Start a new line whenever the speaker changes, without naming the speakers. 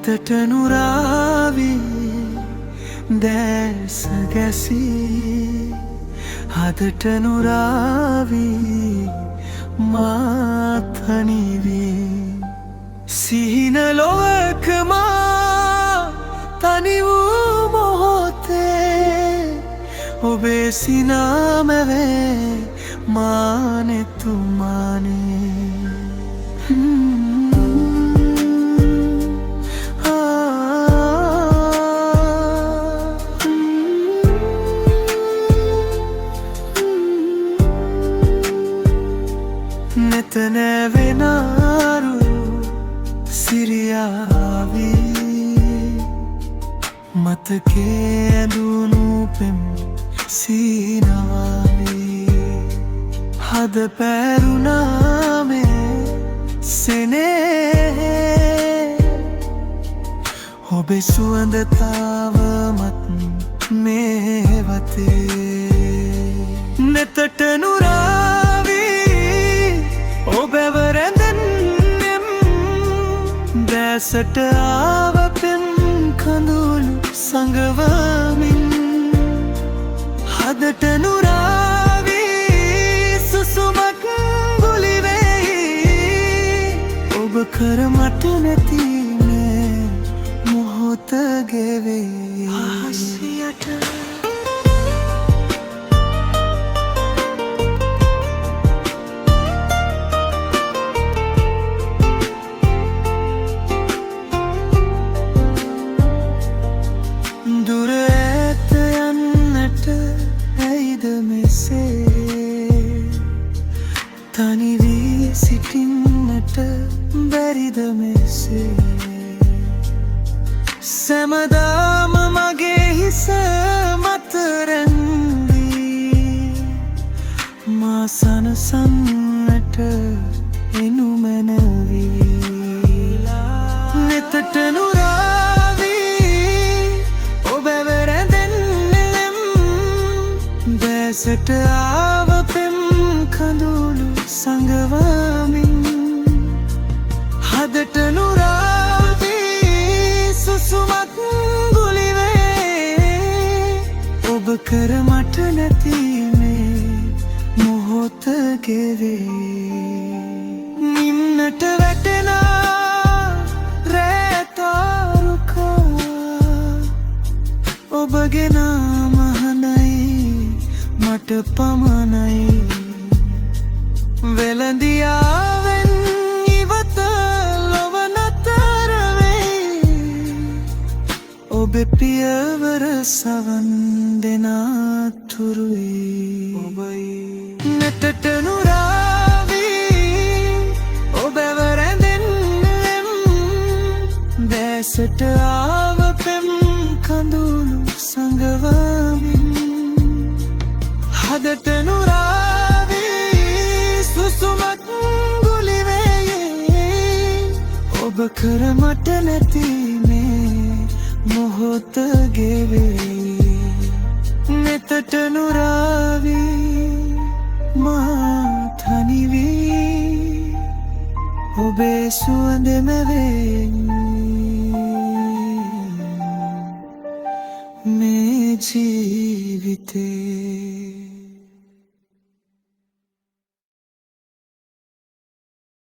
නිතට නුරාවී දැස ගැසී හදට නුරාවී මාතනිවී සිහින ලොවක මා තනි වූ මොහොතේ ඔබේ සිනාමැවේ මානෙතුමානේ නැවෙනාරු සිරියාවී මතකේ ඇඳුණු පෙම් සීනාවී හද පැරුණාමේ සෙනේ ඔබේ සුවඳ තාවමත් මේ වතේ නෙතට දැසට ආව පෙම් කඳුළු සඟවමින් හදට නුරාවී සුසුමක් ගුලිවෙයි ඔබ කර මට නැතිනේ මොහොත ගෙවෙයි ආසියට තනිවී සිටින්නට බැරිද මෙසේ සැමදාම මගේ හිස මත රැඳී මා සනසන්නට එනු මැනවී නෙතට නුරාවී ඔබව රැඳෙන්නෙම් දැසට ආව පෙම් කඳුළු සඟවමින් හදට නුරාවී සුසුමක් ගුලිවේ ඔබ කර මට නැතිනේ මොහොත ගෙවේ නිම්නට වැටෙනා රෑතාරුකා ඔබගේ නාම හඬයි මට පමණයි වෙළඳියාවෙන් ඉවත ලොව නතර වෙයි ඔබේ පියවර සවන් දෙනාතුරුයි ඔබයි නෙතට නුරාවී ඔබව රැඳෙන්නෙම් දැසට ආව පෙම් කඳුළු සඟවමින් හදට සුසුමක් ගුලිවෙයි ඔබ කර මට නැතිනේ මොහොත ගෙවෙයි නෙතට නුරාවී මා තනිවී ඔබේ සුවඳ මැවෙයි මේ ජීවිතේ